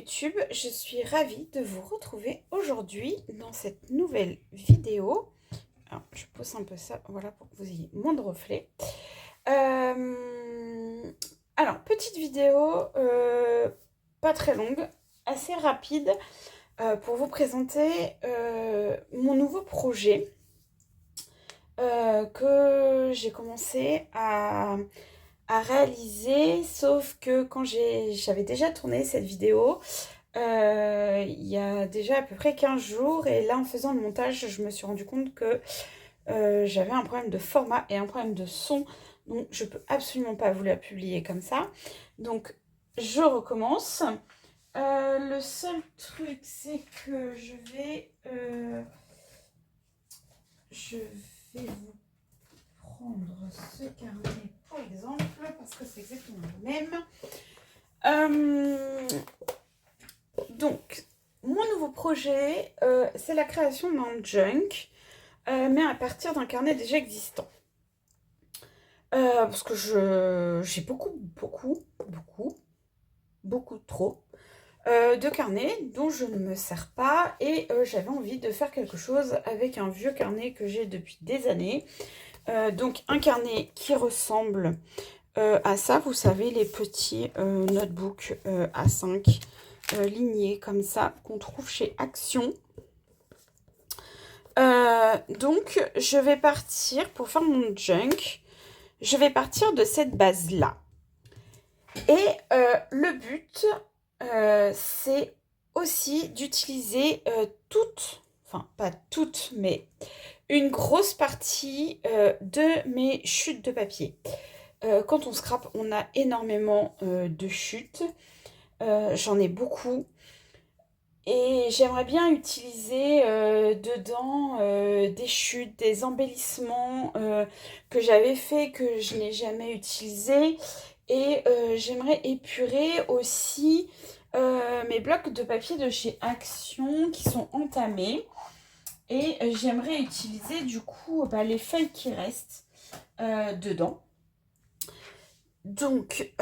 YouTube, je suis ravie de vous retrouver aujourd'hui dans cette nouvelle vidéo. Alors, je pousse un peu ça, voilà, pour que vous ayez moins de reflets. Alors, petite vidéo, pas très longue, assez rapide, pour vous présenter mon nouveau projet que j'ai commencé à réaliser, sauf que quand j'avais déjà tourné cette vidéo, il y a déjà à peu près 15 jours, et là en faisant le montage, je me suis rendu compte que j'avais un problème de format et un problème de son, donc je peux absolument pas vous la publier comme ça. Donc je recommence. Le seul truc, c'est que je vais vous prendre ce carnet pour exemple, parce que c'est exactement le même. Donc, mon nouveau projet, c'est la création d'un junk, mais à partir d'un carnet déjà existant. Parce que j'ai beaucoup trop de carnets dont je ne me sers pas, et j'avais envie de faire quelque chose avec un vieux carnet que j'ai depuis des années. Donc un carnet qui ressemble à ça, vous savez, les petits notebooks A5 lignés comme ça qu'on trouve chez Action. Donc je vais partir pour faire mon junk. Je vais partir de cette base là, et le but c'est aussi d'utiliser enfin pas toutes, mais une grosse partie de mes chutes de papier. Quand on scrape, on a énormément de chutes. J'en ai beaucoup. Et j'aimerais bien utiliser dedans des chutes, des embellissements que j'avais fait, que je n'ai jamais utilisé. Et j'aimerais épurer aussi mes blocs de papier de chez Action qui sont entamés. Et j'aimerais utiliser du coup les feuilles qui restent dedans. Donc,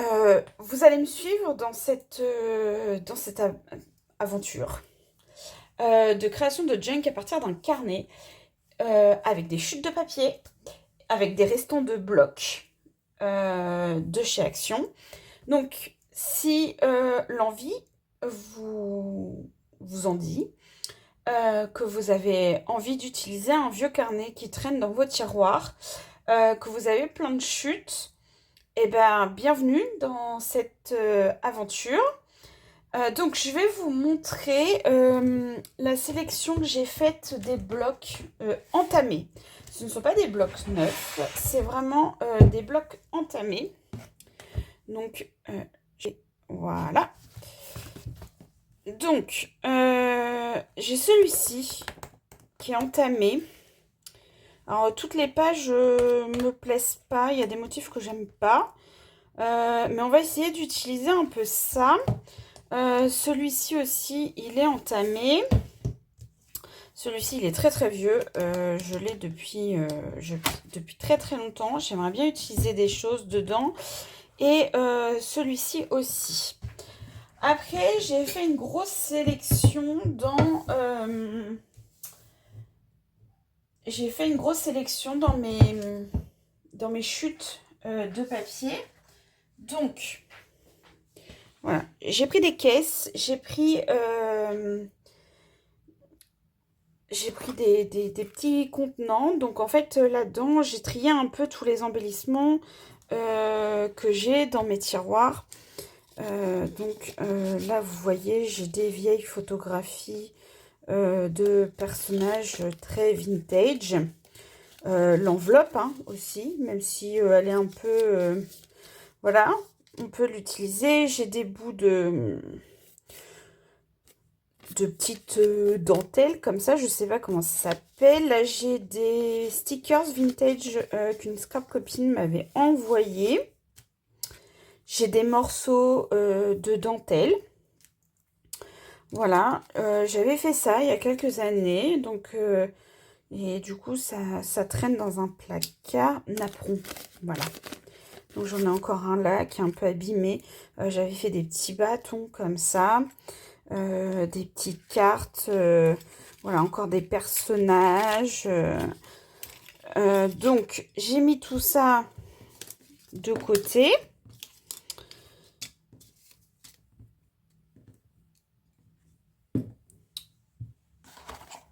vous allez me suivre dans cette aventure de création de junk à partir d'un carnet avec des chutes de papier, avec des restants de blocs de chez Action. Donc, si l'envie vous en dit, que vous avez envie d'utiliser un vieux carnet qui traîne dans vos tiroirs, que vous avez plein de chutes, eh bien, bienvenue dans cette aventure. Donc, je vais vous montrer la sélection que j'ai faite des blocs entamés. Ce ne sont pas des blocs neufs, c'est vraiment des blocs entamés. Donc, voilà. Donc, j'ai celui-ci qui est entamé. Alors, toutes les pages me plaisent pas. Il y a des motifs que j'aime pas. Mais on va essayer d'utiliser un peu ça. Celui-ci aussi, il est entamé. Celui-ci, il est très très vieux. Je l'ai depuis très très longtemps. J'aimerais bien utiliser des choses dedans. Et celui-ci aussi. Après, j'ai fait une grosse sélection dans... dans mes chutes de papier. Donc, voilà. J'ai pris des caisses. J'ai pris des petits contenants. Donc, en fait, là-dedans, j'ai trié un peu tous les embellissements que j'ai dans mes tiroirs. Donc, là, vous voyez, j'ai des vieilles photographies de personnages très vintage. L'enveloppe aussi, même si elle est un peu... voilà, on peut l'utiliser. J'ai des bouts de petites dentelles comme ça, je sais pas comment ça s'appelle. Là, j'ai des stickers vintage qu'une scrap copine m'avait envoyé. J'ai des morceaux de dentelle. Voilà, j'avais fait ça il y a quelques années, donc et du coup ça traîne dans un placard napperon. Voilà. Donc j'en ai encore un là qui est un peu abîmé. J'avais fait des petits bâtons comme ça. des petites cartes, voilà, encore des personnages. Donc, j'ai mis tout ça de côté.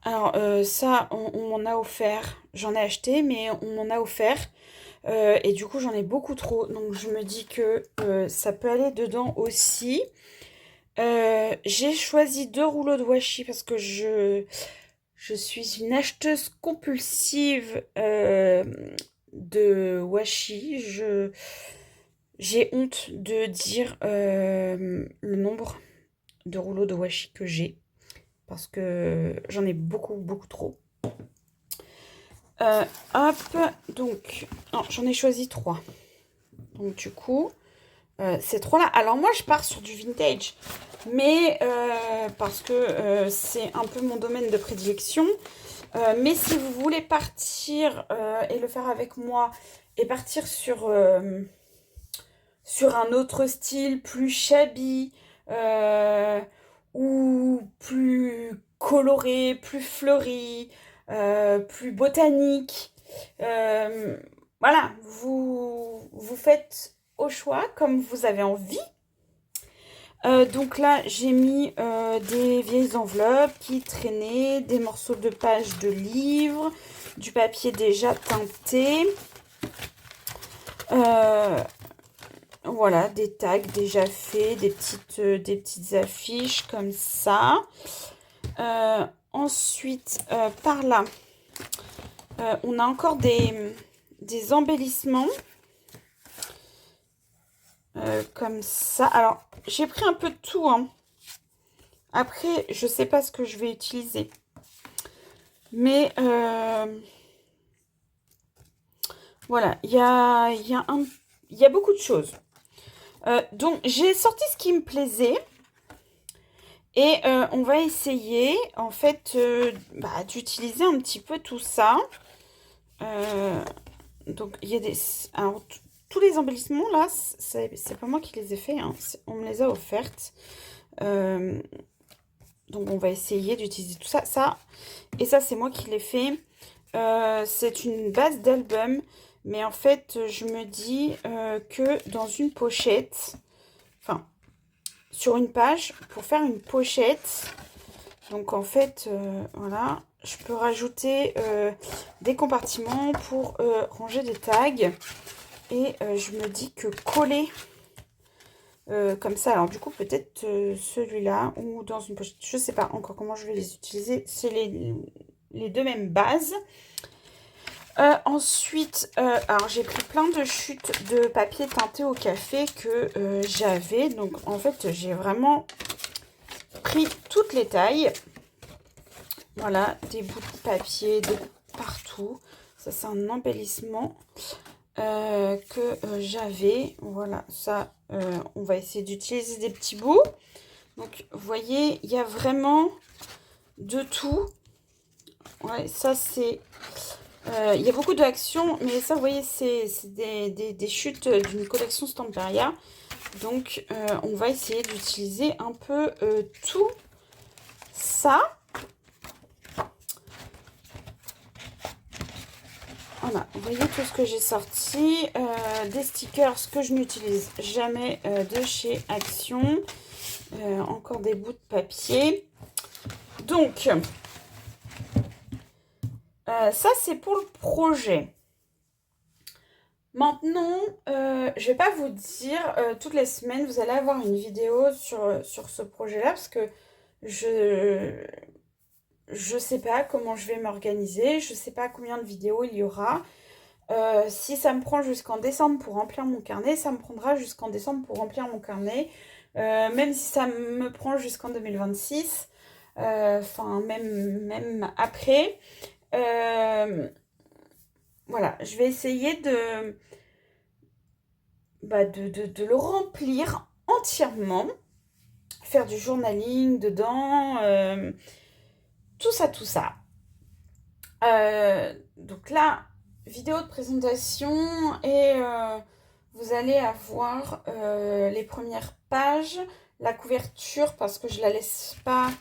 Alors, ça, on m'en a offert. J'en ai acheté, mais on m'en a offert. Et du coup, j'en ai beaucoup trop. Donc, je me dis que ça peut aller dedans aussi. J'ai choisi 2 rouleaux de washi parce que je suis une acheteuse compulsive de washi. J'ai honte de dire le nombre de rouleaux de washi que j'ai parce que j'en ai beaucoup, beaucoup trop. Hop, donc, j'en ai choisi 3. Donc, du coup, ces 3-là. Alors, moi, je pars sur du vintage, mais parce que c'est un peu mon domaine de prédilection. Mais si vous voulez partir et le faire avec moi et partir sur un autre style plus shabby ou plus coloré, plus fleuri, plus botanique, voilà, vous faites au choix comme vous avez envie. Donc là, j'ai mis des vieilles enveloppes qui traînaient, des morceaux de pages de livres, du papier déjà teinté. Voilà, des tags déjà faits, des petites affiches comme ça. Ensuite, par là, on a encore des embellissements. Comme ça. Alors, j'ai pris un peu de tout, hein. Après, je sais pas ce que je vais utiliser. Mais voilà, il y a beaucoup de choses. Donc, j'ai sorti ce qui me plaisait. Et on va essayer, en fait, d'utiliser un petit peu tout ça. Donc, il y a des... Alors, tous les embellissements, là, c'est pas moi qui les ai faits, hein. On me les a offertes. Donc, on va essayer d'utiliser tout ça. Et ça, c'est moi qui l'ai fait. C'est une base d'album. Mais en fait, je me dis que dans une pochette... Enfin, sur une page, pour faire une pochette... Donc, en fait, voilà... Je peux rajouter des compartiments pour ranger des tags. Et je me dis que coller comme ça, alors du coup peut-être celui-là ou dans une pochette, je sais pas encore comment je vais les utiliser. C'est les deux mêmes bases. Ensuite, alors j'ai pris plein de chutes de papier teinté au café que j'avais. Donc en fait j'ai vraiment pris toutes les tailles. Voilà, des bouts de papier de partout. Ça c'est un embellissement que j'avais. Voilà, ça, on va essayer d'utiliser des petits bouts. Donc, vous voyez, il y a vraiment de tout. Ouais, ça, c'est... il y a beaucoup d'actions, mais ça, vous voyez, c'est des chutes d'une collection Stamperia. Donc, on va essayer d'utiliser un peu tout ça. Voilà, vous voyez tout ce que j'ai sorti. Des stickers que je n'utilise jamais de chez Action. Encore des bouts de papier. Donc, ça c'est pour le projet. Maintenant, je vais pas vous dire toutes les semaines, vous allez avoir une vidéo sur ce projet-là parce que je sais pas comment je vais m'organiser, je sais pas combien de vidéos il y aura. Si ça me prend jusqu'en décembre pour remplir mon carnet, ça me prendra jusqu'en décembre pour remplir mon carnet. Même si ça me prend jusqu'en 2026, enfin même après. Voilà, je vais essayer de le remplir entièrement. Faire du journaling dedans. Tout ça, tout ça. Donc là, vidéo de présentation et vous allez avoir les premières pages, la couverture parce que je la laisse pas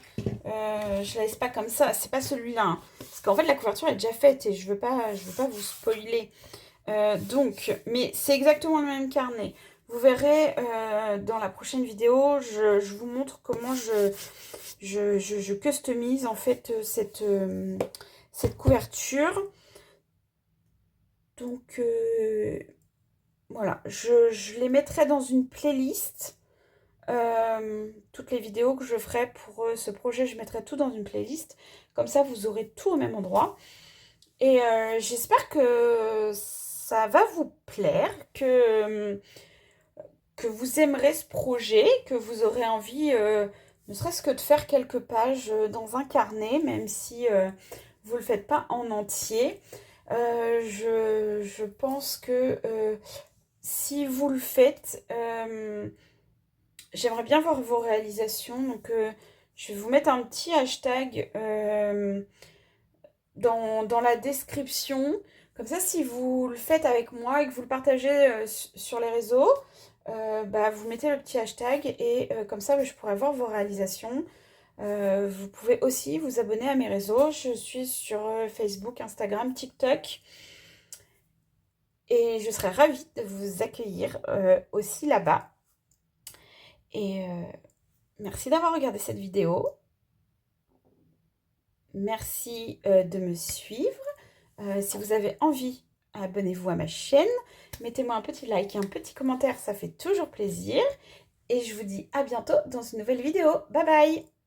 comme ça. C'est pas celui-là, hein. Parce qu'en fait, la couverture est déjà faite et je veux pas vous spoiler. Donc, mais c'est exactement le même carnet. Vous verrez dans la prochaine vidéo, je vous montre comment je customise en fait cette couverture. Donc, voilà, je les mettrai dans une playlist. Toutes les vidéos que je ferai pour ce projet, je mettrai tout dans une playlist. Comme ça, vous aurez tout au même endroit. Et j'espère que ça va vous plaire, que vous aimerez ce projet, que vous aurez envie, ne serait-ce que de faire quelques pages dans un carnet, même si vous ne le faites pas en entier. Je pense que si vous le faites, j'aimerais bien voir vos réalisations. Donc, je vais vous mettre un petit hashtag dans la description. Comme ça, si vous le faites avec moi et que vous le partagez sur les réseaux, bah, vous mettez le petit hashtag et comme ça, je pourrai voir vos réalisations. Vous pouvez aussi vous abonner à mes réseaux. Je suis sur Facebook, Instagram, TikTok. Et je serais ravie de vous accueillir aussi là-bas. Et merci d'avoir regardé cette vidéo. Merci de me suivre. Si vous avez envie, abonnez-vous à ma chaîne. Mettez-moi un petit like et un petit commentaire, ça fait toujours plaisir. Et je vous dis à bientôt dans une nouvelle vidéo. Bye bye!